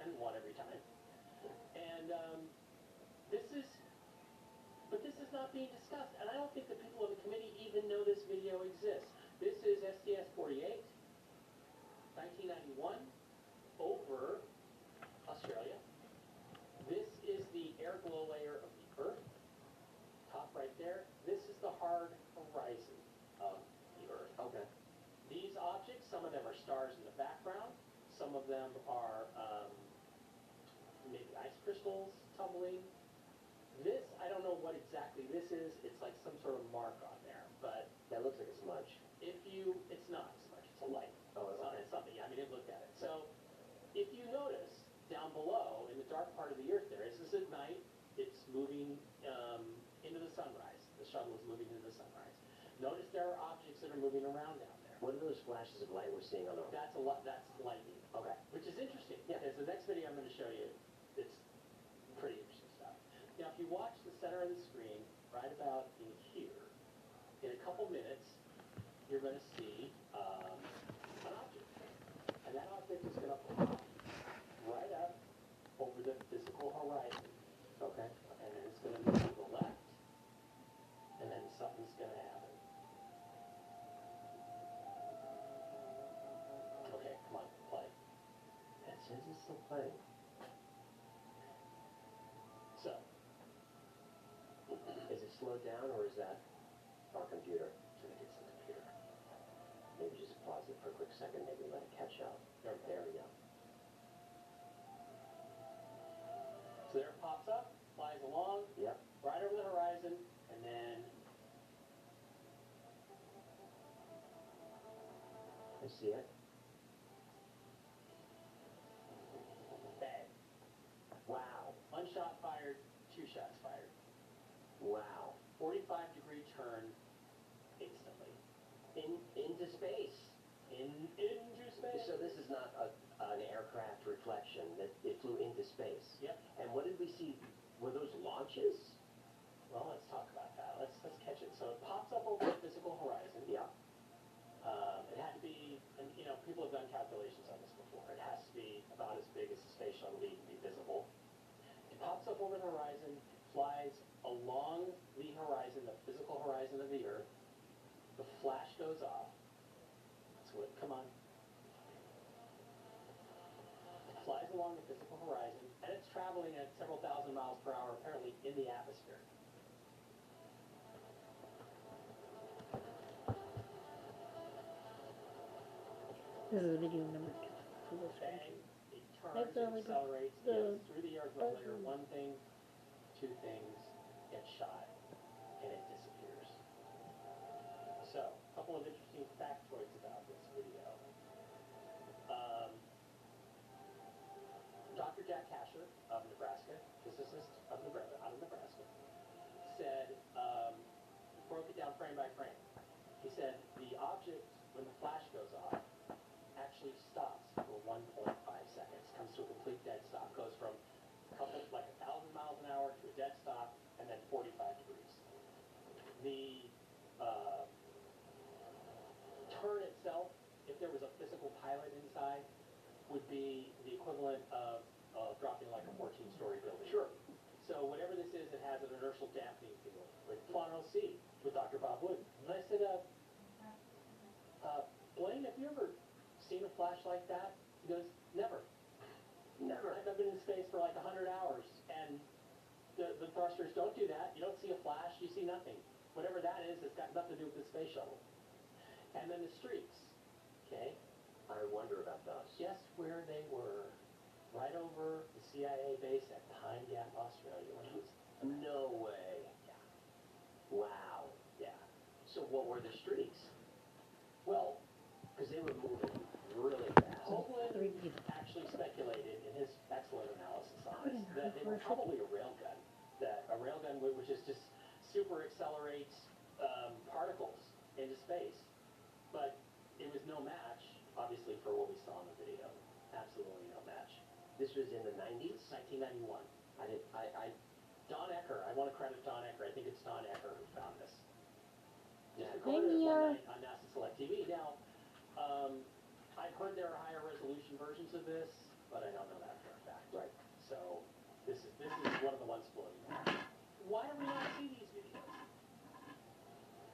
and one every time. And but this is not being discussed, and I don't think the people in the committee even know this video exists. This is STS-48, 1991, over Australia. This is the air glow layer of the Earth, top right there. This is the hard horizon of the Earth. Okay. These objects, some of them are stars in the background, some of them are maybe ice crystals tumbling. This, I don't know what exactly this is. It's like some sort of mark on there, but That looks like a smudge. it's not so much, it's a light. Oh, okay. It's something, yeah, I mean, it looked at it. So, if you notice, down below, in the dark part of the Earth there, this is at night, it's moving into the sunrise. The shuttle is moving into the sunrise. Notice there are objects that are moving around down there. What are those flashes of light we're seeing on the... That's lightning. Okay. Which is interesting, Yeah. because the next video I'm going to show you, it's pretty interesting stuff. Now, if you watch the center of the screen, right about in here, in a couple minutes, you're going to see an object. And that object is going to pop right up over the physical horizon. Okay. And then it's going to move to the left, and then something's going to happen. Okay, come on, play. It says it's still playing. So, Is it slowed down, or is that our computer? I think it's the computer. Maybe just pause it for a quick second, maybe let it catch up. There we go. So there it pops up, flies along, Yep. right over the horizon, and then I see it. bang. Wow. One shot fired, two shots fired. Wow. 45-degree turn instantly. Into space. Into space. So this is not an aircraft reflection, that it flew into space. Yep. And what did we see? Were those launches? Well, let's talk about that. Let's catch it. So it pops up over the physical horizon. Yeah. It had to be, and people have done calculations on this before. It has to be about as big as the space shuttle to be visible. It pops up over the horizon, flies along the horizon, the physical horizon of the Earth. The flash goes off. Come on. It flies along the physical horizon, and it's traveling at several thousand miles per hour, apparently, in the atmosphere. This is video number 2 for this Bang, country. it turns, That's it only accelerates, the- goes through the air glow layer. that's- One thing, two things, gets shot, and it disappears. So, a couple of interesting factoids about this video. Dr. Jack Kasher of Nebraska, physicist out of Nebraska, said, broke it down frame by frame. He said the object, when the flash goes off, actually stops for 1.5 seconds, comes to a complete dead stop, goes from like 1,000 miles an hour to a dead stop, and then 45 degrees. The turn itself, if there was a physical pilot inside, would be the equivalent of dropping like a 14-story building. Sure. So whatever this is, it has an inertial dampening field. Like Plano C with Dr. Bob Wood. And I said, Blaine, have you ever seen a flash like that? He goes, never. Never. I've been in space for like 100 hours, and the thrusters don't do that. You don't see a flash, you see nothing. Whatever that is, it's got nothing to do with the space shuttle. And then the streaks, okay? I wonder about those. Guess where they were? Right over the CIA base at Pine Gap, Australia, when it was. No way. Yeah. Wow. Yeah. So what were the streaks? Well, Because they were moving really fast. Hoagland 3D. actually speculated in his excellent analysis on Put this in that they were probably a railgun. That a railgun which is just super accelerates particles into space. But it was no match, obviously, for what we saw in the video. Absolutely no match. This was in the 90s? 1991. Don Ecker, I want to credit Don Ecker. I think it's Don Ecker who found this. Just recorded it one night on NASA Select TV. Now, I've heard there are higher resolution versions of this, but I don't know that for a fact. This is one of the ones floating around. Why do we not see these videos?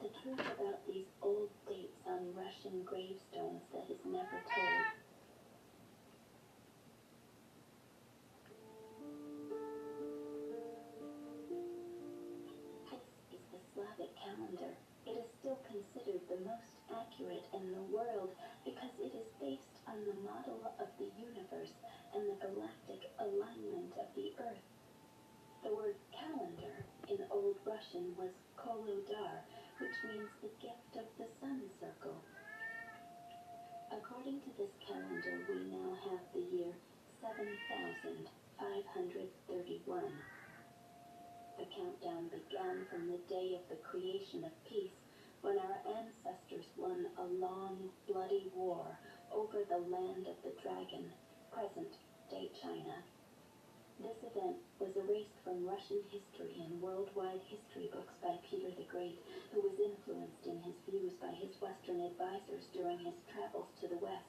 The truth about these old dates on Russian gravestones that is never told. This is the Slavic calendar. It is still considered the most accurate in the world because it is based on the model of the universe and the galactic alignment of the Earth. The word calendar in Old Russian was kolodar, which means the gift of the sun circle. According to this calendar, we now have the year 7,531. The countdown began from the day of the creation of peace, when our ancestors won a long, bloody war over the land of the dragon, present-day China. This event was erased from Russian history and worldwide history books by Peter the Great, who was influenced in his views by his Western advisors during his travels to the West.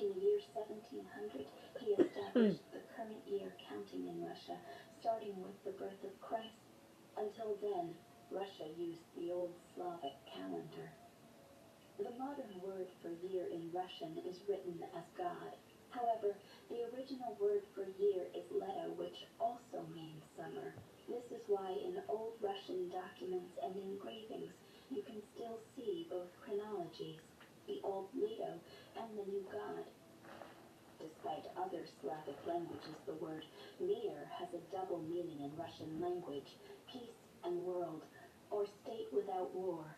In the year 1700, he established the current year counting in Russia, starting with the birth of Christ. Until then, Russia used the old Slavic calendar. The modern word for year in Russian is written as God. However, the original word for year is leta, which also means summer. This is why in old Russian documents and engravings, you can still see both chronologies, the old Leto and the new God. Despite other Slavic languages, the word mir has a double meaning in Russian language, peace and world, or state without war.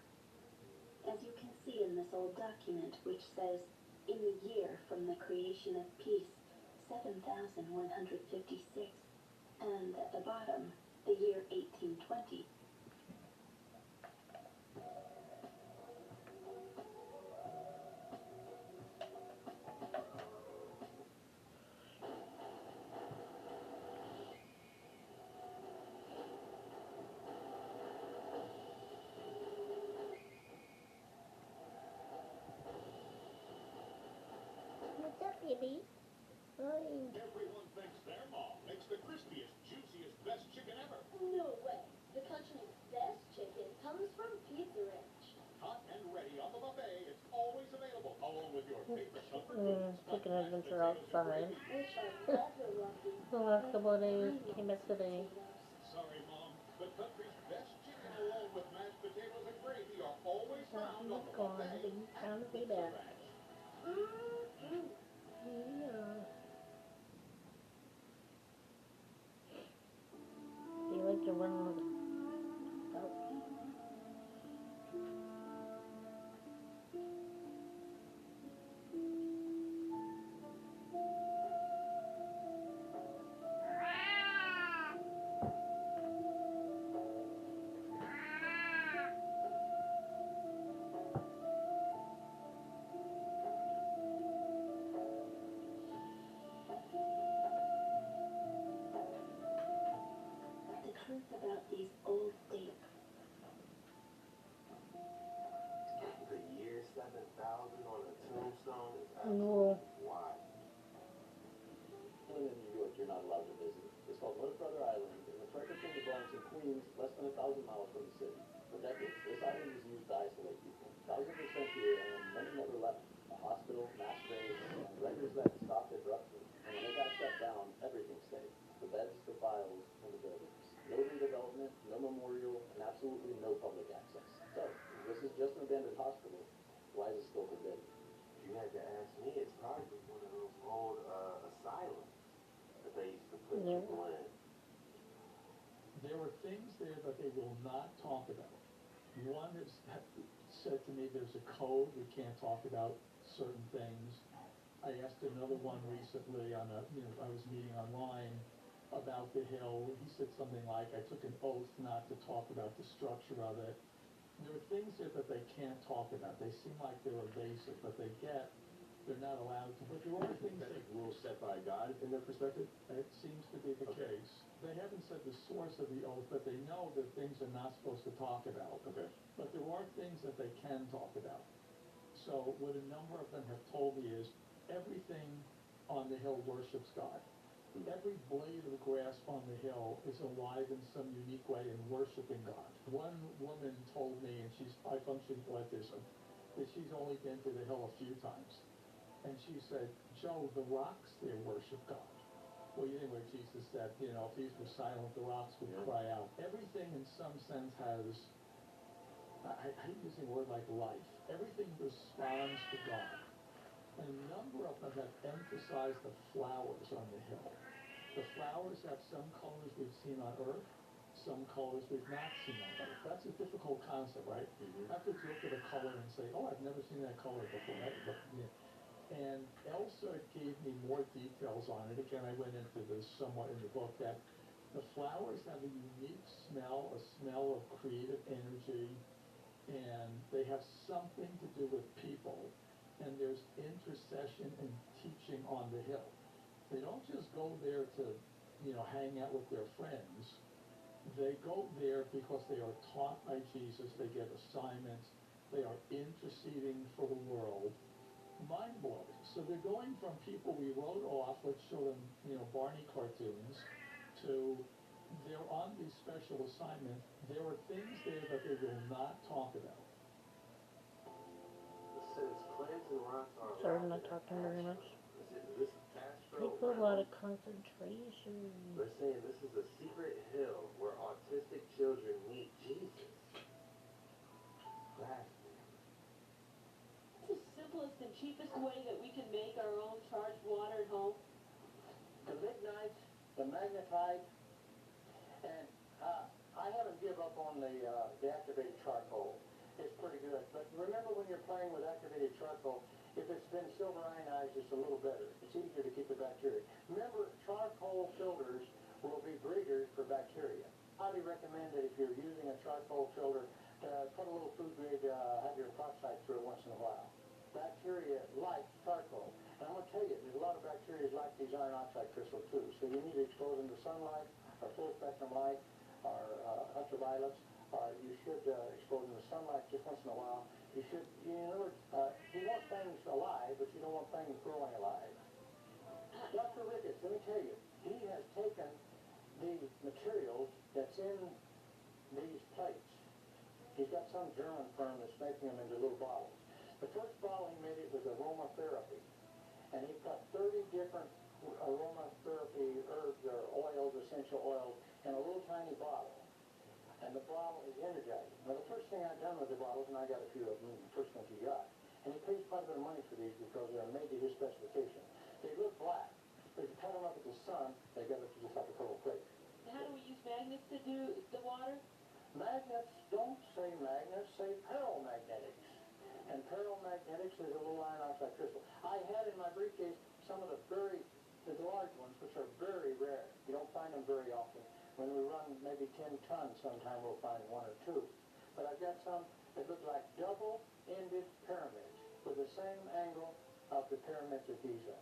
As you can see in this old document, which says, in the year from the creation of peace, 7,156, and at the bottom, the year 1820. What's up, baby? Fine. Everyone thinks their mom makes the crispiest, juiciest, best chicken ever. No way. The country's best chicken comes from Pizza Ranch. Hot and ready on the buffet, it's always available, along with your favorite comfort foods. Chicken adventure outside. Which are never lucky. The last couple of days, came back today. Sorry, Mom. The country's best chicken, along with mashed potatoes and gravy, are always found on the Gone, buffet but he's trying to at be Pizza back. Ranch. Yeah. Do you like to run with it? Oh. The truth about these old dates. The year 7,000 on a tombstone is No. absolutely wild. Island in New York you're not allowed to visit. It's called North Brother Island, and it's right between the Bronx and Queens, less than 1,000 miles from the city. For decades, this island was used to isolate people. Thousands were sent here, and many never left. A hospital, mass graves, and records that stopped abruptly. And when it got shut down, everything stayed. The beds, the files, and the buildings. No redevelopment, no memorial, and absolutely no public access. So, if this is just an abandoned hospital, why is it still forbidden? If you had to ask me, it's probably one of those old asylums that they used to put Yeah. people in. There were things there that they will not talk about. One is said to me, there's a code, we can't talk about certain things. I asked another one recently on I was meeting online about the hill. He said something like, I took an oath not to talk about the structure of it. There are things there that they can't talk about. They seem like they're evasive, but they're not allowed to. But there are things that Rules set by God in their perspective? it seems to be the case. They haven't said the source of the oath, but they know that things are not supposed to talk about. Okay. But there are things that they can talk about. So what a number of them have told me is everything on the hill worships God. Every blade of grass on the hill is alive in some unique way and worshiping God. One woman told me, and I functioned like this, that she's only been to the hill a few times. And she said, Joe, the rocks there worship God. Well, anyway, Jesus said, if these were silent, the rocks would cry out. Everything in some sense has, I hate using a word like life. Everything responds to God. And a number of them have emphasized the flowers on the hill. The flowers have some colors we've seen on Earth, some colors we've not seen on Earth. That's a difficult concept, right? I have to look at a color and say, oh, I've never seen that color before. And Elsa gave me more details on it. Again, I went into this somewhat in the book, that the flowers have a unique smell, a smell of creative energy, and they have something to do with people. And there's intercession and teaching on the hill. They don't just go there to, hang out with their friends. They go there because they are taught by Jesus. They get assignments. They are interceding for the world. Mind-blowing. So they're going from people we wrote off, let's show them, Barney cartoons, to they're on these special assignments. There are things there that they will not talk about. Since plants and rocks are Sorry, I'm alive not in talking very much. this Astro Takes a lot realm, of concentration. they're saying this is a secret hill where autistic children meet Jesus. Fascinating. What's the simplest and cheapest way that we can make our own charged water at home? The lignite, the magnetite, and I haven't give up on the activated charcoal. It's pretty good. But remember when you're playing with activated charcoal, if it's been silver ionized, it's a little better. It's easier to keep the bacteria. Remember, charcoal filters will be breeders for bacteria. Highly recommend that if you're using a charcoal filter, put a little food grade hydroperoxide through it once in a while. Bacteria like charcoal. And I'm going to tell you, there's a lot of bacteria like these iron oxide crystals too. So you need to expose them to sunlight, or full spectrum light, or ultraviolets. You should expose them to sunlight just once in a while. You should, you want things alive, but you don't want things growing alive. Dr. Ricketts, let me tell you, he has taken the materials that's in these plates. He's got some German firm that's making them into little bottles. The first bottle he made it was aromatherapy. And he put 30 different aromatherapy herbs or oils, essential oils, in a little tiny bottle. And the bottle is energizing. Now, the first thing I've done with the bottles, and I got a few of them, the first ones he got, and he pays quite a bit of money for these because they're made to his specification. They look black, but if you cut them up at the sun, they got look just like a cold plate. How do we use magnets to do the water? Magnets, don't say magnets, say peromagnetics. And peromagnetics is a little iron oxide crystal. I had in my briefcase some of the large ones, which are very rare. You don't find them very often. When we run maybe 10 tons, sometime we'll find one or two. But I've got some that look like double-ended pyramids with the same angle of the pyramids of Giza.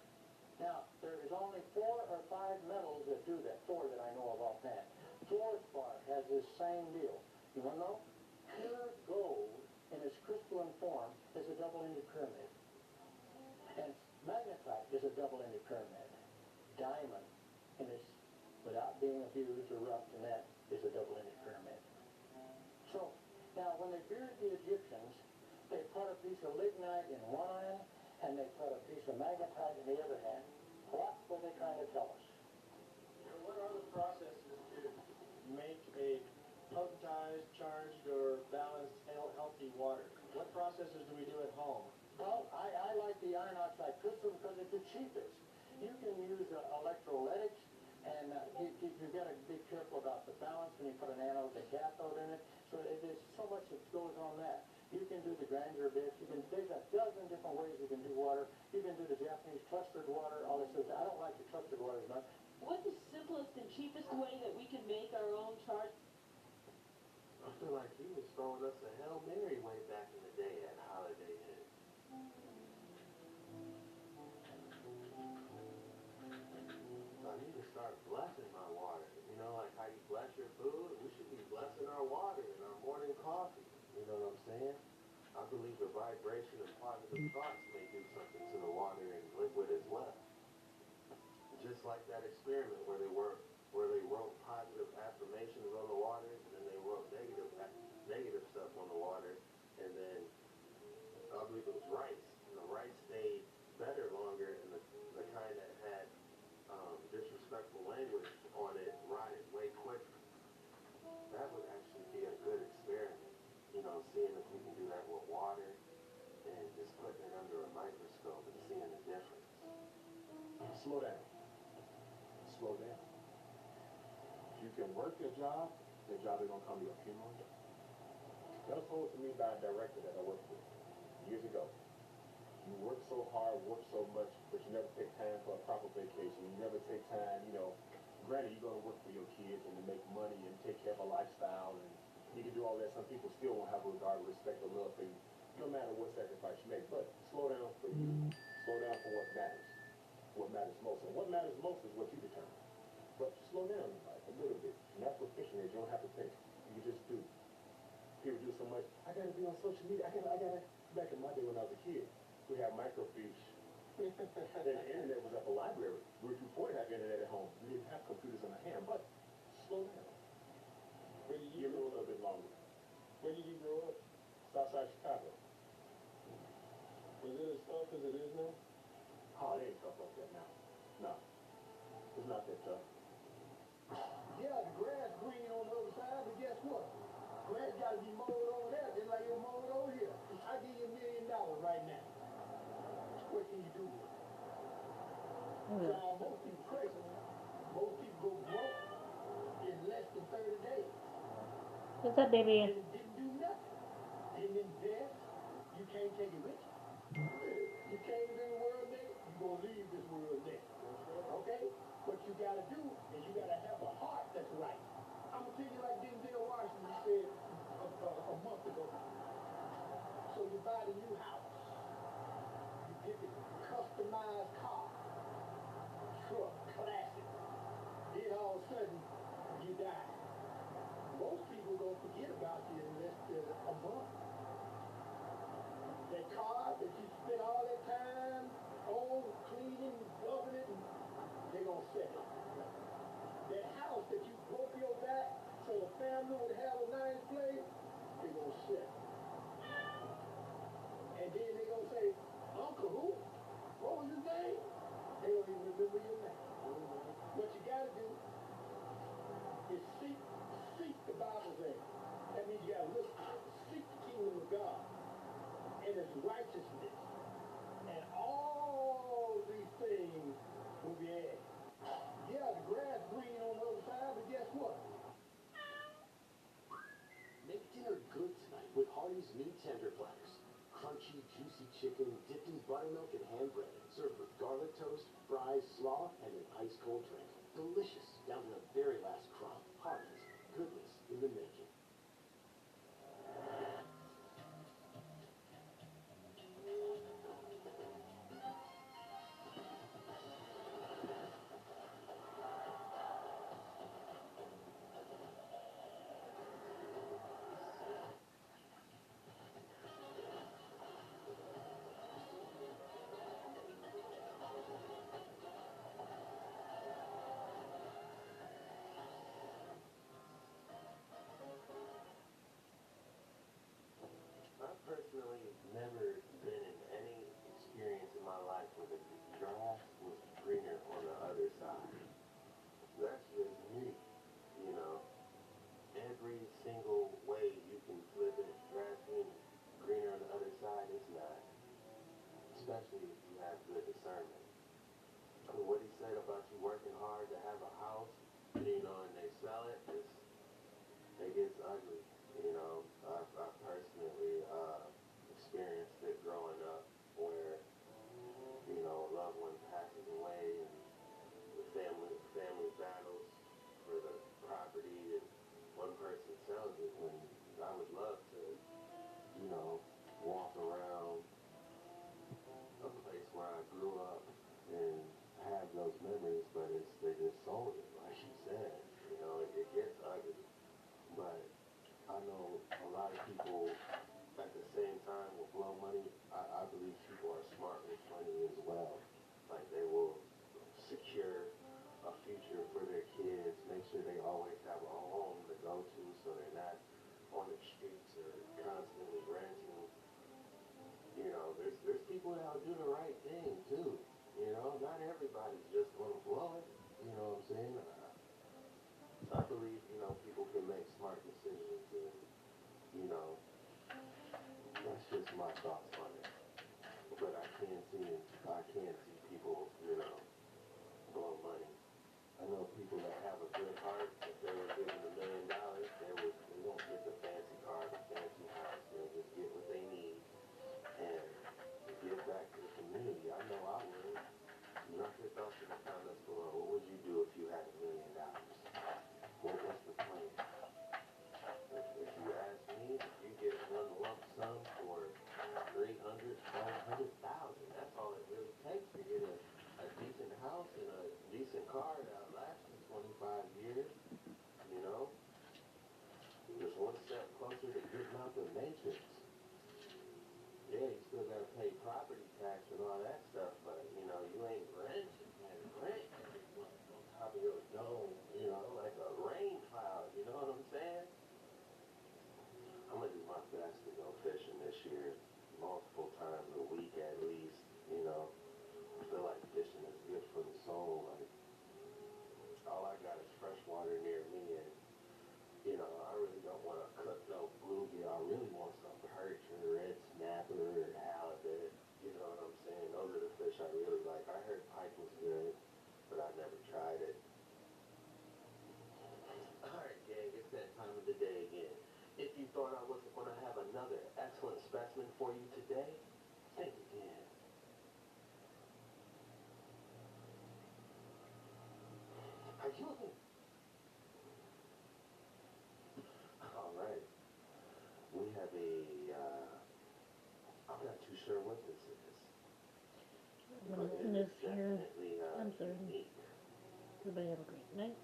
Now, there is only 4 or 5 metals that do that, 4 that I know of offhand. Fluorspar has this same deal. You want to know? Pure gold in its crystalline form is a double-ended pyramid. And magnetite is a double-ended pyramid. Diamond in its, without being abused or roughed in that, is a double-ended pyramid. So, now when they buried the Egyptians, they put a piece of lignite in one hand, and they put a piece of magnetite in the other hand. What were they trying to tell us? What are the processes to make a potentized, charged, or balanced, healthy water? What processes do we do at home? Well, I like the iron oxide crystal because it's the cheapest. You can use electrolytics, and you've got to be careful about the balance when you put an anode and cathode in it. So there's so much that goes on that. You can do the granular bits. There's a dozen different ways you can do water. You can do the Japanese clustered water, all this stuff. I don't like the clustered water as much. What's the simplest and cheapest way that we can make our own charged? I feel like he was throwing us a Hail Mary way back in the day at Holiday Inn. So I need to start blessing my water. Like how you bless your food, we should be blessing our water and our morning coffee. You know what I'm saying? I believe the vibration of positive thoughts may do something to the water and liquid as well. Just like that experiment where they wrote positive affirmations on the water, and then they wrote negative stuff on the water, and then I believe it was rice, and the rice stayed better longer, and the kind that had disrespectful language on it rotted way quicker. That would actually be a good experiment, seeing if we can do that with water and just putting it under a microscope and seeing the difference. Slow down. Slow down. If you can work your job is gonna come to your funeral. That was told to me by a director that I worked with years ago. You work so hard, work so much, but you never take time for a proper vacation. You never take time, granted you're gonna work for your kids and to make money and take care of a lifestyle, and you can do all that. Some people still won't have a regard, respect, or love for you, no matter what sacrifice you make. But slow down for you. Slow down for what matters. What matters most. And what matters most is what you determine. But slow down in life a little bit. You're not proficient. You don't have to think. You just do. People do so much. I gotta be on social media. I gotta. Back in my day when I was a kid, we had microfiche. Then the internet was at the library. We were too poor to have internet at home. We didn't have computers in our hand. But slow down. Where did you grow up? A little bit longer. Where did you grow up? Southside Chicago. Was it as tough as it is now? Oh, it ain't tough like that now. No. It's not that tough. Yeah, the grass green on the other side, but guess what? Grass gotta be mowed over there just like you're mowed over here. I give you $1 million right now. What can you do with it? Now, most people crazy. Most people go broke in less than 30 days. What's up, baby? And didn't do nothing. Didn't invest. You can't take it with you. You came into the world next, you're gonna leave this world next. Okay? What you gotta do is you gotta have a heart that's right. I'm gonna tell you like Denzel Washington said a month ago. So you buy the new house. You get the customized car. Truck, classic. Then all of a sudden, you die. Most people don't forget about you in less than a month. That car that you spent all that time on, cleaning, rubbing it, they're gonna sell it. That house that you broke your back so the family would have a nice place, they're gonna sell it. And then they're gonna say, Uncle who? What was his name? They don't even remember your name. What you gotta do is seek the Bible's name. That means you gotta look, seek the kingdom of God and its righteousness. And all these things will be added. Yeah, the grass green on the other side, but guess what? Make dinner good tonight with Hardee's new tender platters. Crunchy, juicy chicken dipped in buttermilk and hand breaded. Served with garlic toast, fries, slaw, and an ice-cold drink. Delicious, down to the very last crumb. Hardee's, goodness in the making. I've personally never been in any experience in my life where the grass was greener on the other side. That's just me, you know. Every single way you can flip it, grass being greener on the other side is not. Especially if you have good discernment. I mean, what he said about you working hard to have a house, and they sell it, it gets ugly. I personally experienced it growing up where, a loved one passes away and the family battles for the property and one person sells it when I would love to, walk around a place where I grew up and have those memories, but they just sold it, like you said. It gets ugly. But I know a lot of people at the same time will blow money. I believe people are smart with money as well. Like they will secure people that'll do the right thing too. You know, not everybody's just gonna blow it. You know what I'm saying? I believe, you know, people can make smart decisions and, you know, that's just my thoughts on it. But I can't see people, you know, blow money. I know people that have a good heart. If they were given $1 million, they don't get the fancy car, the fancy house. They'll just get what they need and give back to the community. I know I would. Drop your thoughts in the comments below. What would you do if you had $1 million? What was the plan? If you ask me, if you get one lump sum for 300, 500,000, that's all it really takes to get a decent house and a decent car that lasts for 25 years. You know, just one step closer to getting out the matrix. Yeah, you still gotta pay property tax and all that stuff, but you know, you ain't renting and rent every month on top of your dome, you know, like a rain cloud, you know what I'm saying? I'm gonna do my best to go fishing this year, multiple times a week at least, you know. I feel like fishing is good for the soul, like, all I got is fresh water near me, and, you know, I really don't want to cook no bluegill. I really want some perch or red snapper or halibut, you know what I'm saying? Those are the fish I really like. I heard pike was good, but I never tried it. Alright, gang, it's that time of the day again. If you thought I wasn't going to have another excellent specimen for you today, think again. Are you looking? Alright. We have I'm not too sure what this is. I'm gonna But end it this is here. definitely, I'm sorry. unique. Everybody have a great night.